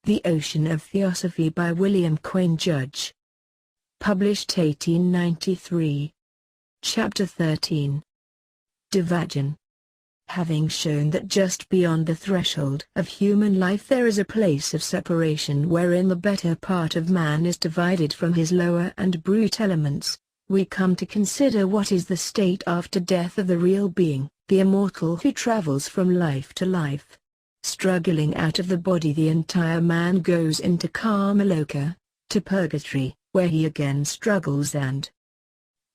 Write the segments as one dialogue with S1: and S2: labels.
S1: The Ocean of Theosophy by William Quan Judge. Published 1893. Chapter 13. Devachan. Having shown that just beyond the threshold of human life there is a place of separation wherein the better part of man is divided from his lower and brute elements, we come to consider what is the state after death of the real being, the immortal who travels from life to life. Struggling out of the body, the entire man goes into Karmaloka, to purgatory, where he again struggles and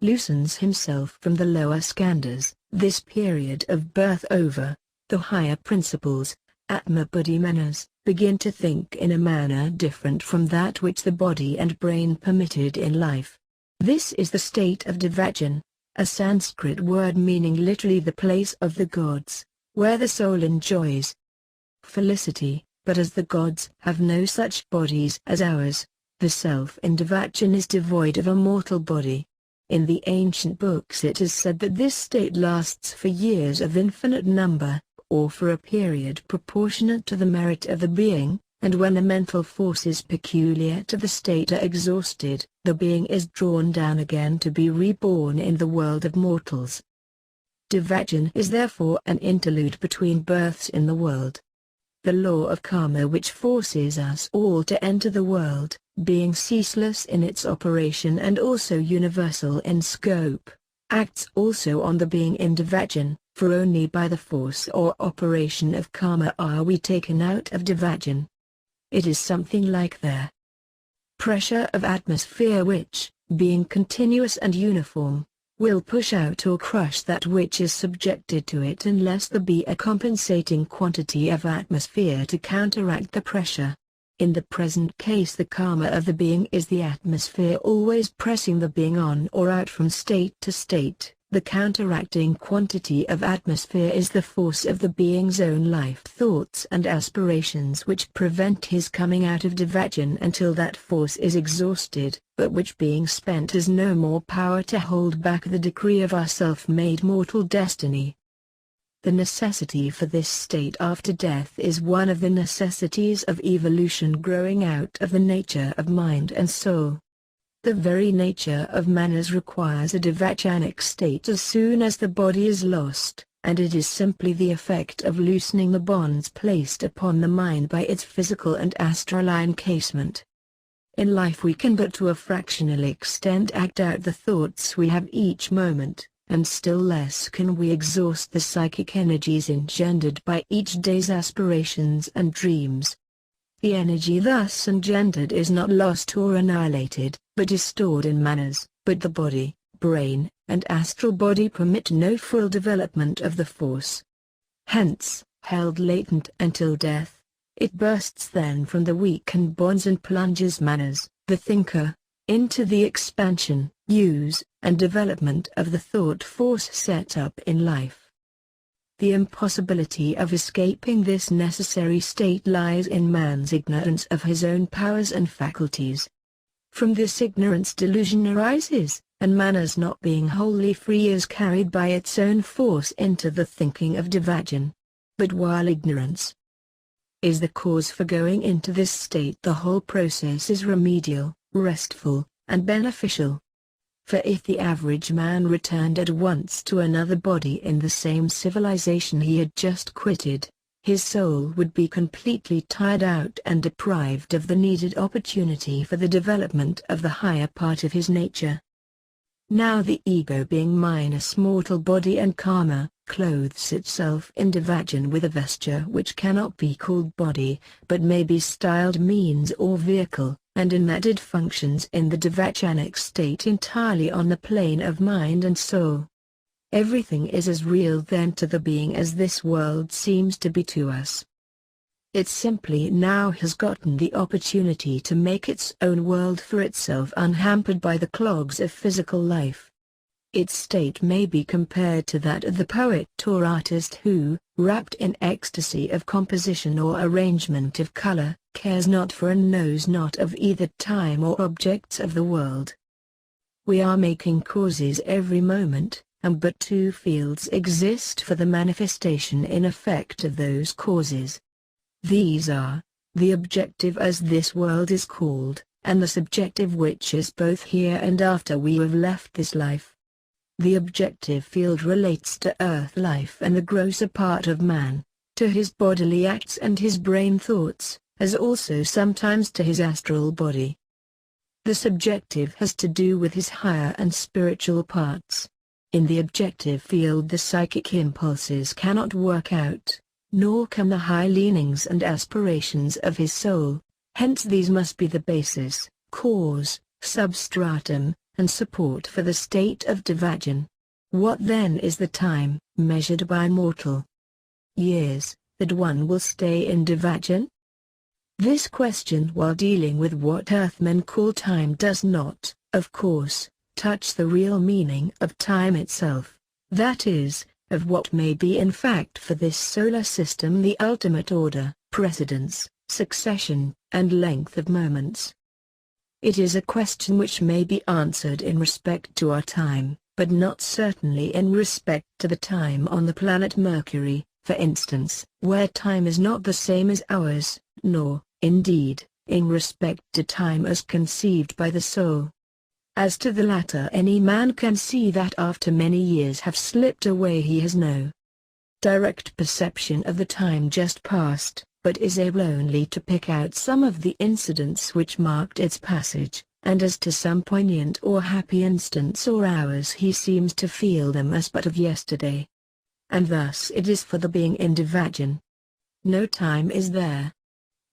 S1: loosens himself from the lower skandhas. This period of birth over, the higher principles, Atma-buddhi manas, begin to think in a manner different from that which the body and brain permitted in life. This is the state of Devachan, a Sanskrit word meaning literally the place of the gods, where the soul enjoys felicity, but as the gods have no such bodies as ours, the self in Devachan is devoid of a mortal body. In the ancient books it is said that this state lasts for years of infinite number, or for a period proportionate to the merit of the being, and when the mental forces peculiar to the state are exhausted, the being is drawn down again to be reborn in the world of mortals. Devachan is therefore an interlude between births in the world. The law of karma which forces us all to enter the world, being ceaseless in its operation and also universal in scope, acts also on the being in Devachan, for only by the force or operation of karma are we taken out of Devachan. It is something like the pressure of atmosphere which, being continuous and uniform, will push out or crush that which is subjected to it unless there be a compensating quantity of atmosphere to counteract the pressure. In the present case the karma of the being is the atmosphere always pressing the being on or out from state to state. The counteracting quantity of atmosphere is the force of the being's own life thoughts and aspirations which prevent his coming out of Devachan until that force is exhausted, but which being spent has no more power to hold back the decree of our self-made mortal destiny. The necessity for this state after death is one of the necessities of evolution growing out of the nature of mind and soul. The very nature of manas requires a devachanic state as soon as the body is lost, and it is simply the effect of loosening the bonds placed upon the mind by its physical and astral encasement. In life we can but to a fractional extent act out the thoughts we have each moment, and still less can we exhaust the psychic energies engendered by each day's aspirations and dreams. The energy thus engendered is not lost or annihilated, but is stored in manas, but the body, brain, and astral body permit no full development of the force. Hence, held latent until death, it bursts then from the weakened bonds and plunges manas, the thinker, into the expansion, use, and development of the thought force set up in life. The impossibility of escaping this necessary state lies in man's ignorance of his own powers and faculties. From this ignorance delusion arises, and manas not being wholly free is carried by its own force into the thinking of Devachan. But while ignorance is the cause for going into this state, the whole process is remedial, restful, and beneficial. For if the average man returned at once to another body in the same civilization he had just quitted, his soul would be completely tired out and deprived of the needed opportunity for the development of the higher part of his nature. Now the ego being minus mortal body and karma, clothes itself in Devachan with a vesture which cannot be called body, but may be styled means or vehicle, and in that it functions in the devachanic state entirely on the plane of mind and soul. Everything is as real then to the being as this world seems to be to us. It simply now has gotten the opportunity to make its own world for itself unhampered by the clogs of physical life. Its state may be compared to that of the poet or artist who, wrapped in ecstasy of composition or arrangement of color, cares not for and knows not of either time or objects of the world. We are making causes every moment, and but two fields exist for the manifestation in effect of those causes. These are the objective as this world is called, and the subjective which is both here and after we have left this life. The objective field relates to earth life and the grosser part of man, to his bodily acts and his brain thoughts, as also sometimes to his astral body. The subjective has to do with his higher and spiritual parts. In the objective field the psychic impulses cannot work out, nor can the high leanings and aspirations of his soul, hence these must be the basis, cause, substratum, and support for the state of Devachan. What then is the time, measured by mortal years, that one will stay in Devachan? This question, while dealing with what earthmen call time, does not, of course, touch the real meaning of time itself, that is, of what may be in fact for this solar system the ultimate order, precedence, succession, and length of moments. It is a question which may be answered in respect to our time, but not certainly in respect to the time on the planet Mercury, for instance, where time is not the same as ours, nor, indeed, in respect to time as conceived by the soul. As to the latter, any man can see that after many years have slipped away he has no direct perception of the time just past, but is able only to pick out some of the incidents which marked its passage, and as to some poignant or happy instants or hours he seems to feel them as but of yesterday. And thus it is for the being in Devachan. No time is there.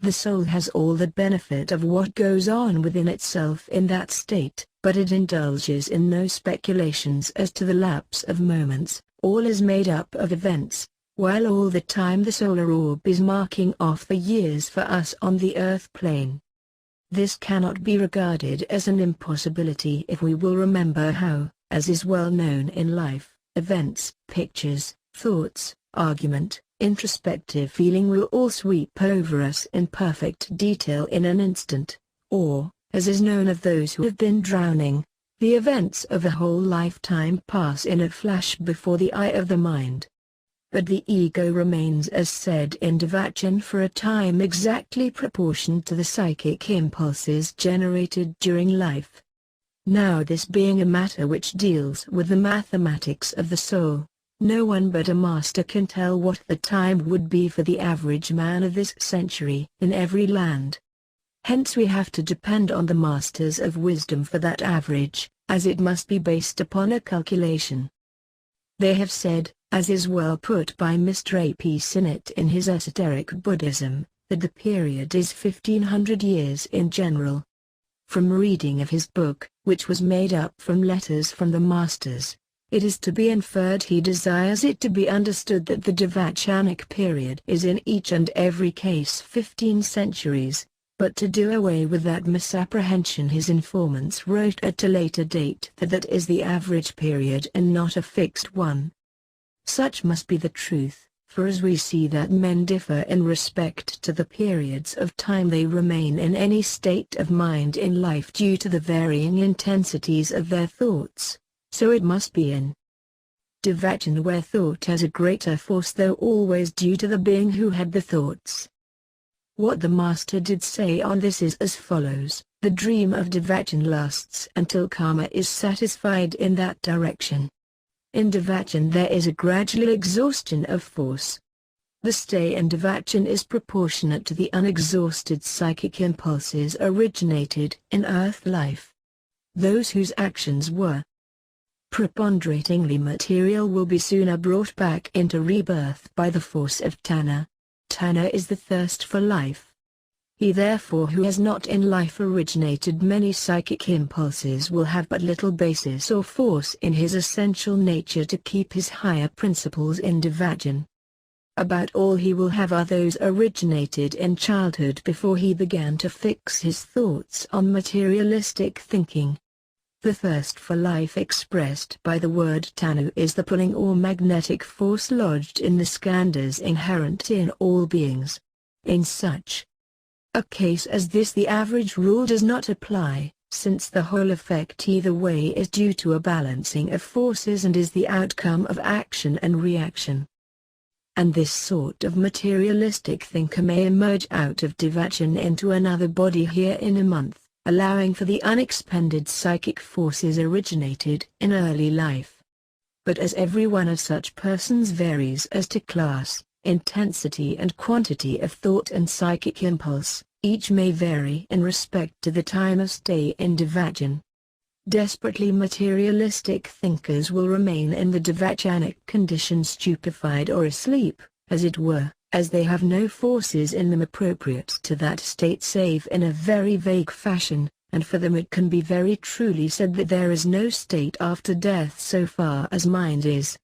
S1: The soul has all the benefit of what goes on within itself in that state, but it indulges in no speculations as to the lapse of moments. All is made up of events, while all the time the solar orb is marking off the years for us on the earth plane. This cannot be regarded as an impossibility if we will remember how, as is well known in life, events, pictures, thoughts, argument, introspective feeling will all sweep over us in perfect detail in an instant, or, as is known of those who have been drowning, the events of a whole lifetime pass in a flash before the eye of the mind. But the ego remains, as said in Devachan, for a time exactly proportioned to the psychic impulses generated during life. Now, this being a matter which deals with the mathematics of the soul, no one but a master can tell what the time would be for the average man of this century in every land. Hence we have to depend on the masters of wisdom for that average, as it must be based upon a calculation. They have said, as is well put by Mr. A. P. Sinnett in his Esoteric Buddhism, that the period is 1500 years in general. From reading of his book, which was made up from letters from the masters, it is to be inferred he desires it to be understood that the Devachanic period is in each and every case 15 centuries, but to do away with that misapprehension his informants wrote at a later date that that is the average period and not a fixed one. Such must be the truth, for as we see that men differ in respect to the periods of time they remain in any state of mind in life due to the varying intensities of their thoughts, so it must be in Devachan where thought has a greater force, though always due to the being who had the thoughts. What the master did say on this is as follows: the dream of Devachan lasts until karma is satisfied in that direction. In Devachan there is a gradual exhaustion of force. The stay in Devachan is proportionate to the unexhausted psychic impulses originated in earth life. Those whose actions were preponderatingly material will be sooner brought back into rebirth by the force of Tanna. Tanna is the thirst for life. He therefore who has not in life originated many psychic impulses will have but little basis or force in his essential nature to keep his higher principles in Devachan. About all he will have are those originated in childhood before he began to fix his thoughts on materialistic thinking. The thirst for life expressed by the word Tanu is the pulling or magnetic force lodged in the skandhas inherent in all beings. In such a case as this the average rule does not apply, since the whole effect either way is due to a balancing of forces and is the outcome of action and reaction. and this sort of materialistic thinker may emerge out of Devachan into another body here in a month, allowing for the unexpended psychic forces originated in early life. But as every one of such persons varies as to class, intensity and quantity of thought and psychic impulse, each may vary in respect to the time of stay in Devachan. Desperately materialistic thinkers will remain in the Devachanic condition stupefied or asleep, as it were, as they have no forces in them appropriate to that state save in a very vague fashion, and for them it can be very truly said that there is no state after death so far as mind is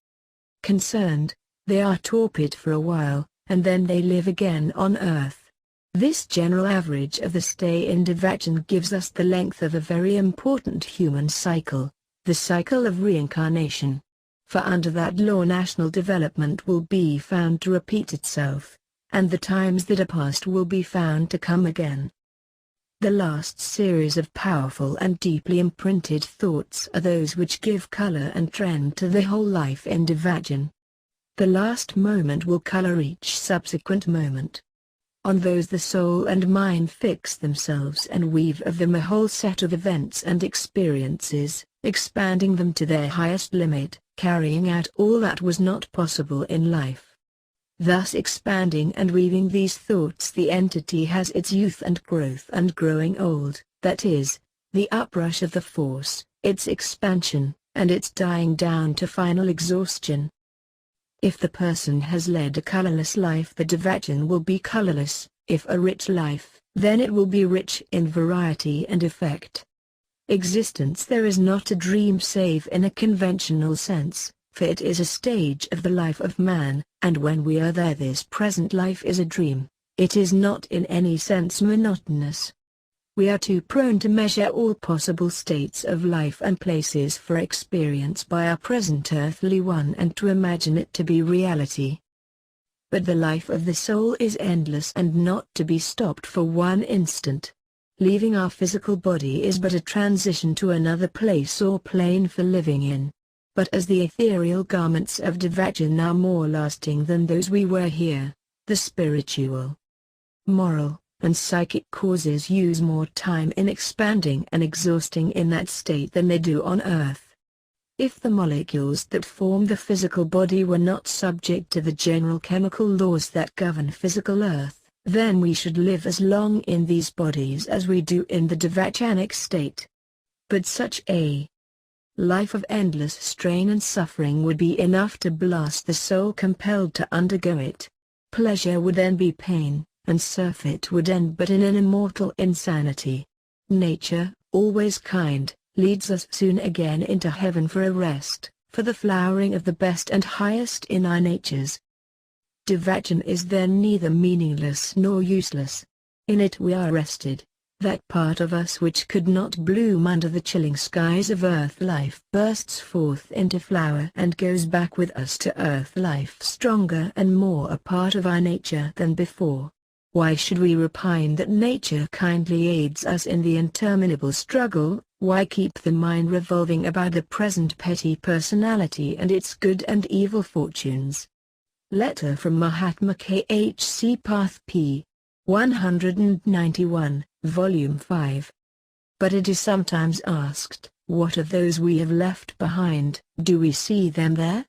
S1: concerned. They are torpid for a while, and then they live again on earth. This general average of the stay in Devachan gives us the length of a very important human cycle, the cycle of reincarnation. For under that law national development will be found to repeat itself, and the times that are past will be found to come again. The last series of powerful and deeply imprinted thoughts are those which give color and trend to the whole life in Devachan. The last moment will color each subsequent moment. On those the soul and mind fix themselves and weave of them a whole set of events and experiences, expanding them to their highest limit, carrying out all that was not possible in life. Thus expanding and weaving these thoughts, the entity has its youth and growth and growing old, that is, the uprush of the force, its expansion, and its dying down to final exhaustion. If the person has led a colorless life, the Devachan will be colorless. If a rich life, then it will be rich in variety and effect. Existence there is not a dream save in a conventional sense, for it is a stage of the life of man, and when we are there this present life is a dream. It is not in any sense monotonous. We are too prone to measure all possible states of life and places for experience by our present earthly one and to imagine it to be reality. But the life of the soul is endless and not to be stopped for one instant. Leaving our physical body is but a transition to another place or plane for living in. But as the ethereal garments of Devachan are more lasting than those we wear here, the spiritual, moral, and psychic causes use more time in expanding and exhausting in that state than they do on earth. If the molecules that form the physical body were not subject to the general chemical laws that govern physical earth, then we should live as long in these bodies as we do in the Devachanic state. But such a life of endless strain and suffering would be enough to blast the soul compelled to undergo it. Pleasure would then be pain, and surfeit would end but in an immortal insanity. Nature, always kind, leads us soon again into heaven for a rest, for the flowering of the best and highest in our natures. Devachan is then neither meaningless nor useless. In it we are rested. That part of us which could not bloom under the chilling skies of earth life bursts forth into flower and goes back with us to earth life stronger and more a part of our nature than before. Why should we repine that nature kindly aids us in the interminable struggle? Why keep the mind revolving about the present petty personality and its good and evil fortunes? Letter from Mahatma K.H.C. Path p. 191, Volume 5. But it is sometimes asked, what of those we have left behind? Do we see them there?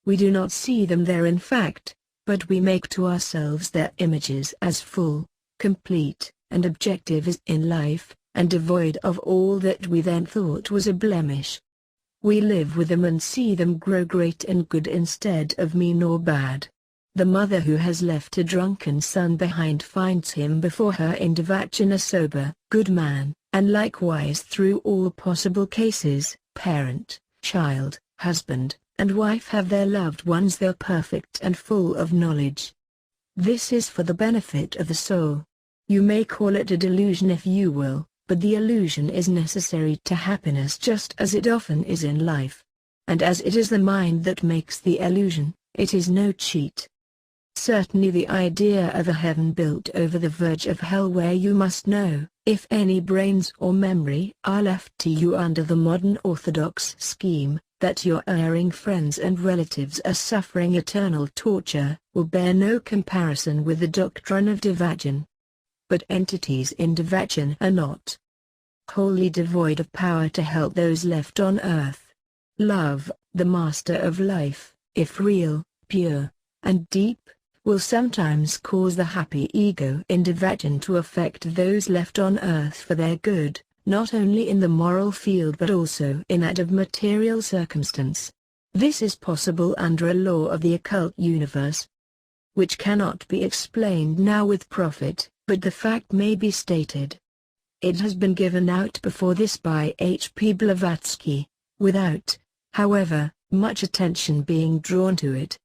S1: We do not see them there in fact, but we make to ourselves their images as full, complete, and objective as in life, and devoid of all that we then thought was a blemish. We live with them and see them grow great and good instead of mean or bad. The mother who has left a drunken son behind finds him before her in Devachan a sober, good man, and likewise through all possible cases, parent, child, husband, and wife have their loved ones there perfect and full of knowledge. This is for the benefit of the soul. You may call it a delusion if you will, but the illusion is necessary to happiness just as it often is in life. And as it is the mind that makes the illusion, it is no cheat. Certainly the idea of a heaven built over the verge of hell where you must know, if any brains or memory are left to you under the modern orthodox scheme, that your erring friends and relatives are suffering eternal torture, will bear no comparison with the doctrine of Devachan. But entities in Devachan are not wholly devoid of power to help those left on earth. Love, the master of life, if real, pure, and deep, will sometimes cause the happy ego in Devachan to affect those left on earth for their good, not only in the moral field but also in that of material circumstance. This is possible under a law of the occult universe, which cannot be explained now with profit, but the fact may be stated. It has been given out before this by H.P. Blavatsky, without, however, much attention being drawn to it.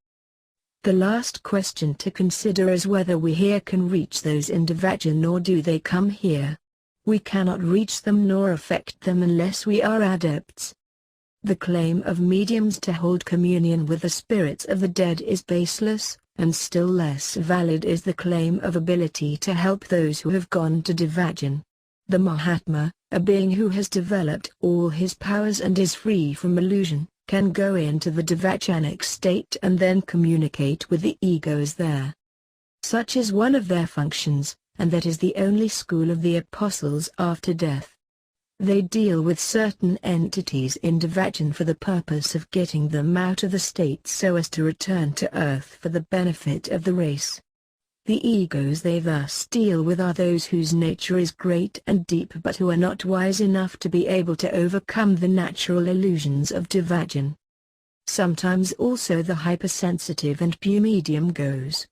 S1: The last question to consider is whether we here can reach those in Devachan, nor do they come here. We cannot reach them nor affect them unless we are adepts. The claim of mediums to hold communion with the spirits of the dead is baseless, and still less valid is the claim of ability to help those who have gone to Devachan. The Mahatma, a being who has developed all his powers and is free from illusion, can go into the Devachanic state and then communicate with the egos there. Such is one of their functions, and that is the only school of the apostles after death. They deal with certain entities in Devachan for the purpose of getting them out of the state so as to return to earth for the benefit of the race. The egos they thus deal with are those whose nature is great and deep but who are not wise enough to be able to overcome the natural illusions of Devachan. Sometimes also the hypersensitive and pure medium goes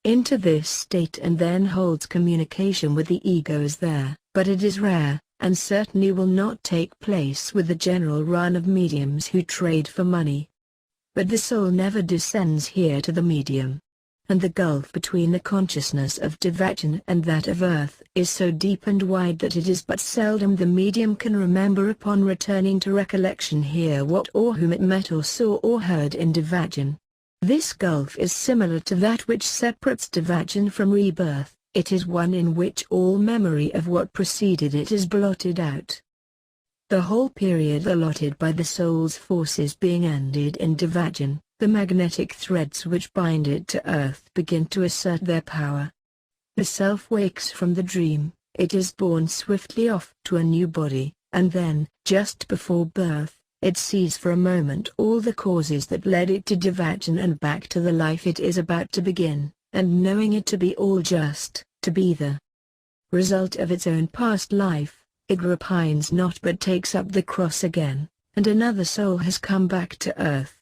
S1: into this state and then holds communication with the egos there, but it is rare, and certainly will not take place with the general run of mediums who trade for money. But the soul never descends here to the medium, and the gulf between the consciousness of Devachan and that of earth is so deep and wide that it is but seldom the medium can remember upon returning to recollection here what or whom it met or saw or heard in Devachan. This gulf is similar to that which separates Devachan from rebirth. It is one in which all memory of what preceded it is blotted out. The whole period allotted by the soul's forces being ended in Devachan, the magnetic threads which bind it to earth begin to assert their power. The self wakes from the dream, it is borne swiftly off to a new body, and then, just before birth, it sees for a moment all the causes that led it to Devachan and back to the life it is about to begin, and knowing it to be all just, to be the result of its own past life, it repines not but takes up the cross again, and another soul has come back to earth.